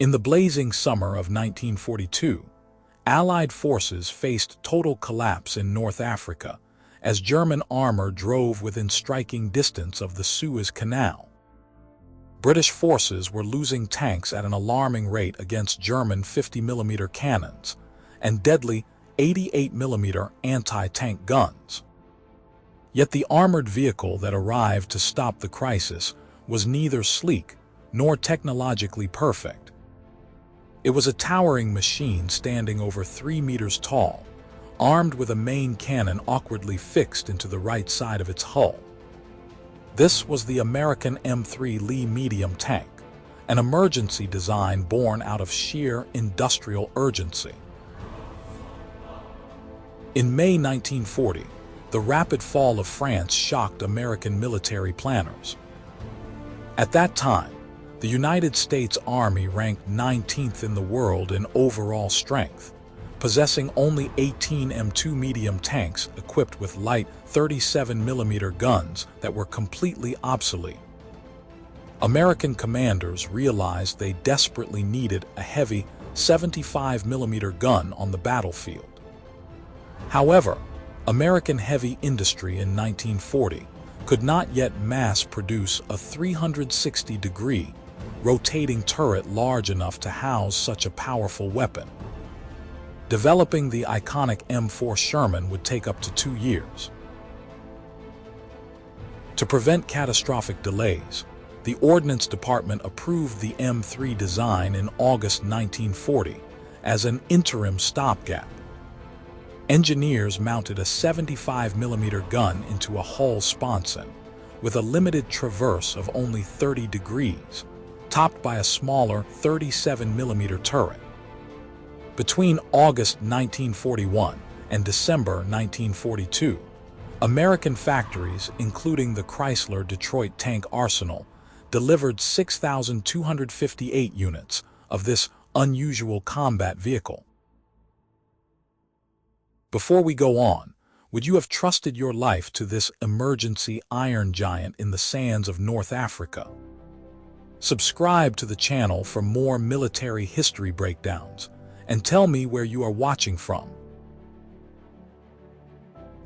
In the blazing summer of 1942, Allied forces faced total collapse in North Africa as German armor drove within striking distance of the Suez Canal. British forces were losing tanks at an alarming rate against German 50mm cannons and deadly 88mm anti-tank guns. Yet the armored vehicle that arrived to stop the crisis was neither sleek nor technologically perfect. It was a towering machine standing over 3 meters tall, armed with a main cannon awkwardly fixed into the right side of its hull. This was the American M3 Lee medium tank, an emergency design born out of sheer industrial urgency. In May 1940, the rapid fall of France shocked American military planners. At that time, the United States Army ranked 19th in the world in overall strength, possessing only 18 M2 medium tanks equipped with light 37mm guns that were completely obsolete. American commanders realized they desperately needed a heavy 75mm gun on the battlefield. However, American heavy industry in 1940 could not yet mass-produce a 360-degree rotating turret large enough to house such a powerful weapon. Developing the iconic M4 Sherman would take up to 2 years. To prevent catastrophic delays, the Ordnance Department approved the M3 design in August 1940 as an interim stopgap. Engineers mounted a 75mm gun into a hull sponson with a limited traverse of only 30 degrees, topped by a smaller 37mm turret. Between August 1941 and December 1942, American factories, including the Chrysler Detroit Tank Arsenal, delivered 6,258 units of this unusual combat vehicle. Before we go on, would you have trusted your life to this emergency iron giant in the sands of North Africa? Subscribe to the channel for more military history breakdowns, and tell me where you are watching from.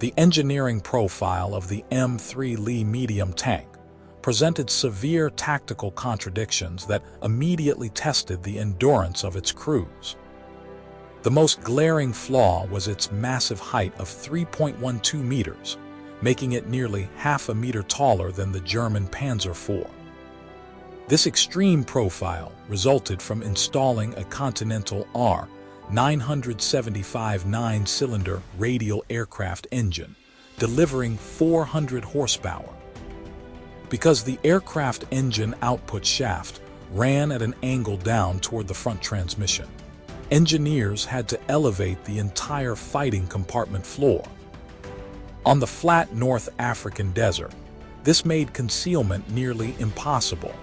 The engineering profile of the M3 Lee medium tank presented severe tactical contradictions that immediately tested the endurance of its crews. The most glaring flaw was its massive height of 3.12 meters, making it nearly half a meter taller than the German Panzer IV. This extreme profile resulted from installing a Continental R975 9-cylinder radial aircraft engine, delivering 400 horsepower. Because the aircraft engine output shaft ran at an angle down toward the front transmission, engineers had to elevate the entire fighting compartment floor. On the flat North African desert, this made concealment nearly impossible,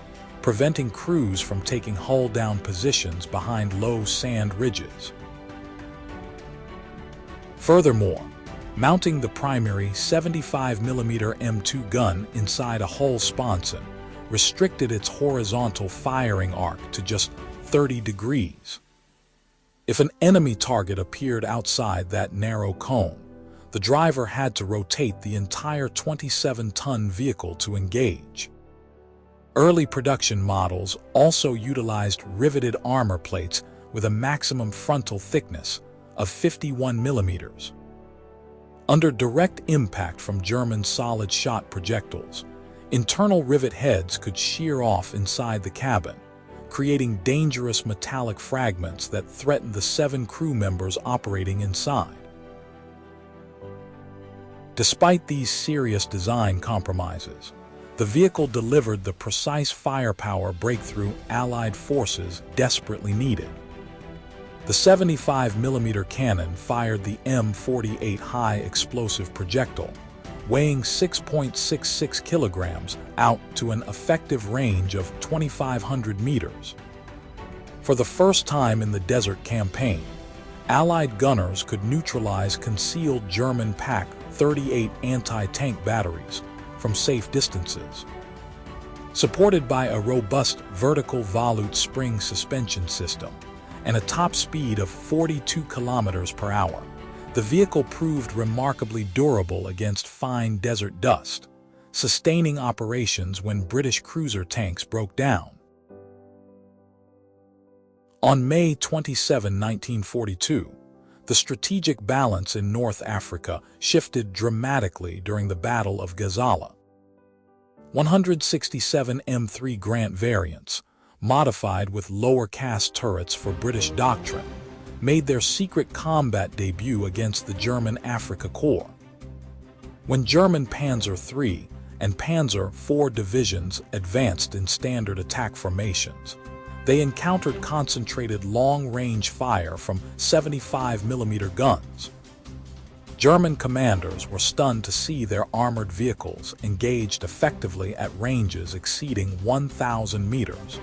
preventing crews from taking hull-down positions behind low sand ridges. Furthermore, mounting the primary 75mm M2 gun inside a hull sponson restricted its horizontal firing arc to just 30 degrees. If an enemy target appeared outside that narrow cone, the driver had to rotate the entire 27-ton vehicle to engage. Early production models also utilized riveted armor plates with a maximum frontal thickness of 51 millimeters. Under direct impact from German solid-shot projectiles, internal rivet heads could shear off inside the cabin, creating dangerous metallic fragments that threatened the 7 crew members operating inside. Despite these serious design compromises, the vehicle delivered the precise firepower breakthrough Allied forces desperately needed. The 75mm cannon fired the M48 high-explosive projectile, weighing 6.66 kilograms out to an effective range of 2,500 meters. For the first time in the desert campaign, Allied gunners could neutralize concealed German PaK-38 anti-tank batteries from safe distances. Supported by a robust vertical volute spring suspension system and a top speed of 42 kilometers per hour, the vehicle proved remarkably durable against fine desert dust, sustaining operations when British cruiser tanks broke down. On May 27, 1942, the strategic balance in North Africa shifted dramatically during the Battle of Gazala. 167 M3 Grant variants, modified with lower cast turrets for British doctrine, made their secret combat debut against the German Afrika Korps. When German Panzer III and Panzer IV divisions advanced in standard attack formations, they encountered concentrated long-range fire from 75mm guns. German commanders were stunned to see their armored vehicles engaged effectively at ranges exceeding 1,000 meters.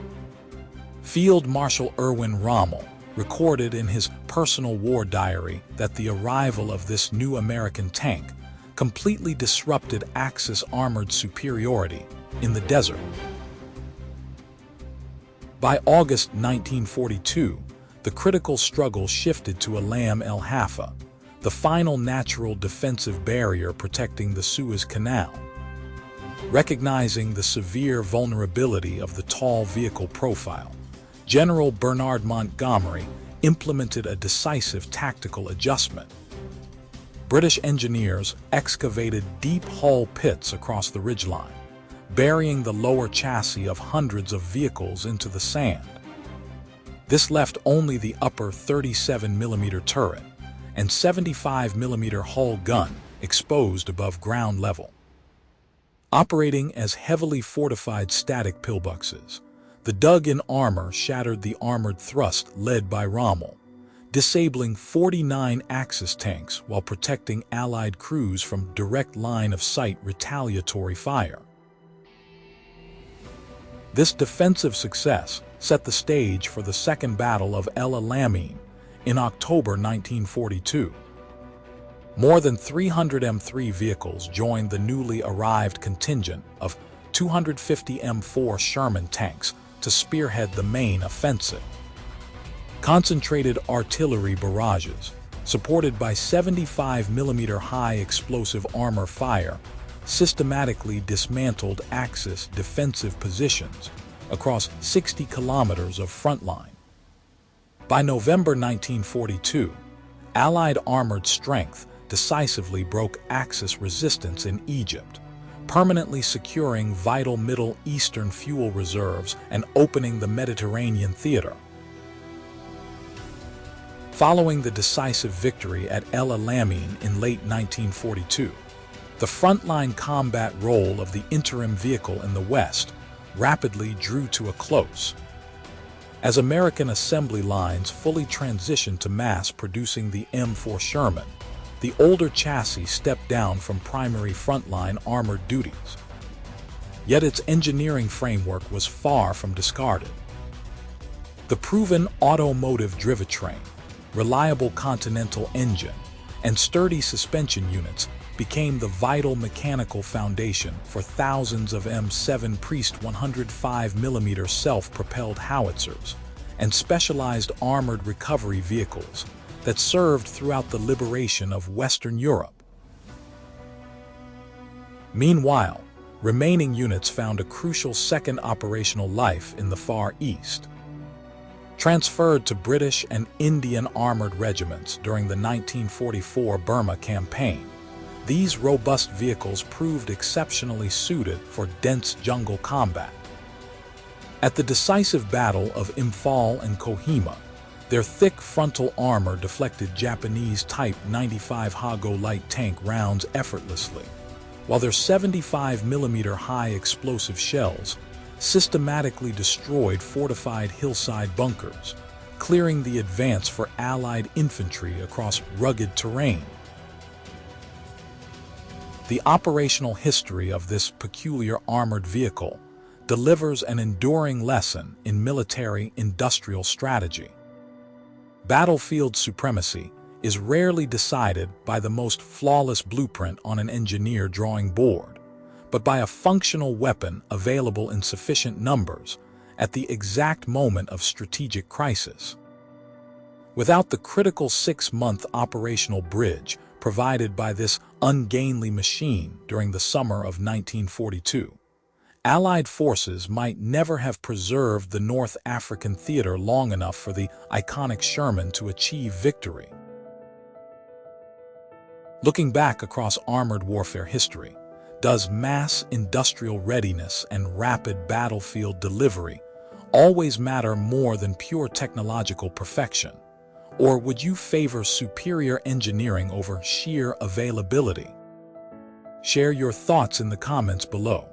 Field Marshal Erwin Rommel recorded in his personal war diary that the arrival of this new American tank completely disrupted Axis armored superiority in the desert. By August 1942, the critical struggle shifted to Alam el Halfa, the final natural defensive barrier protecting the Suez Canal. Recognizing the severe vulnerability of the tall vehicle profile, General Bernard Montgomery implemented a decisive tactical adjustment. British engineers excavated deep hull pits across the ridgeline, burying the lower chassis of hundreds of vehicles into the sand. This left only the upper 37mm turret and 75mm hull gun exposed above ground level. Operating as heavily fortified static pillboxes, the dug-in armor shattered the armored thrust led by Rommel, disabling 49 Axis tanks while protecting Allied crews from direct line-of-sight retaliatory fire. This defensive success set the stage for the Second Battle of El Alamein in October 1942. More than 300 M3 vehicles joined the newly arrived contingent of 250 M4 Sherman tanks to spearhead the main offensive. Concentrated artillery barrages, supported by 75mm high explosive armor fire, systematically dismantled Axis defensive positions across 60 kilometers of front line. By November 1942, Allied armored strength decisively broke Axis resistance in Egypt, permanently securing vital Middle Eastern fuel reserves and opening the Mediterranean theater. Following the decisive victory at El Alamein in late 1942, the frontline combat role of the interim vehicle in the West rapidly drew to a close. As American assembly lines fully transitioned to mass producing the M4 Sherman, the older chassis stepped down from primary frontline armored duties. Yet its engineering framework was far from discarded. The proven automotive drivetrain, reliable Continental engine, and sturdy suspension units became the vital mechanical foundation for thousands of M7 Priest 105mm self-propelled howitzers and specialized armored recovery vehicles that served throughout the liberation of Western Europe. Meanwhile, remaining units found a crucial second operational life in the Far East. Transferred to British and Indian armored regiments during the 1944 Burma campaign, these robust vehicles proved exceptionally suited for dense jungle combat. At the decisive Battle of Imphal and Kohima, their thick frontal armor deflected Japanese Type 95 Hago light tank rounds effortlessly, while their 75mm high explosive shells systematically destroyed fortified hillside bunkers, clearing the advance for Allied infantry across rugged terrain. The operational history of this peculiar armored vehicle delivers an enduring lesson in military-industrial strategy. Battlefield supremacy is rarely decided by the most flawless blueprint on an engineer drawing board, but by a functional weapon available in sufficient numbers at the exact moment of strategic crisis. Without the critical 6-month operational bridge provided by this ungainly machine during the summer of 1942, Allied forces might never have preserved the North African theater long enough for the iconic Sherman to achieve victory. Looking back across armored warfare history, does mass industrial readiness and rapid battlefield delivery always matter more than pure technological perfection? Or would you favor superior engineering over sheer availability? Share your thoughts in the comments below.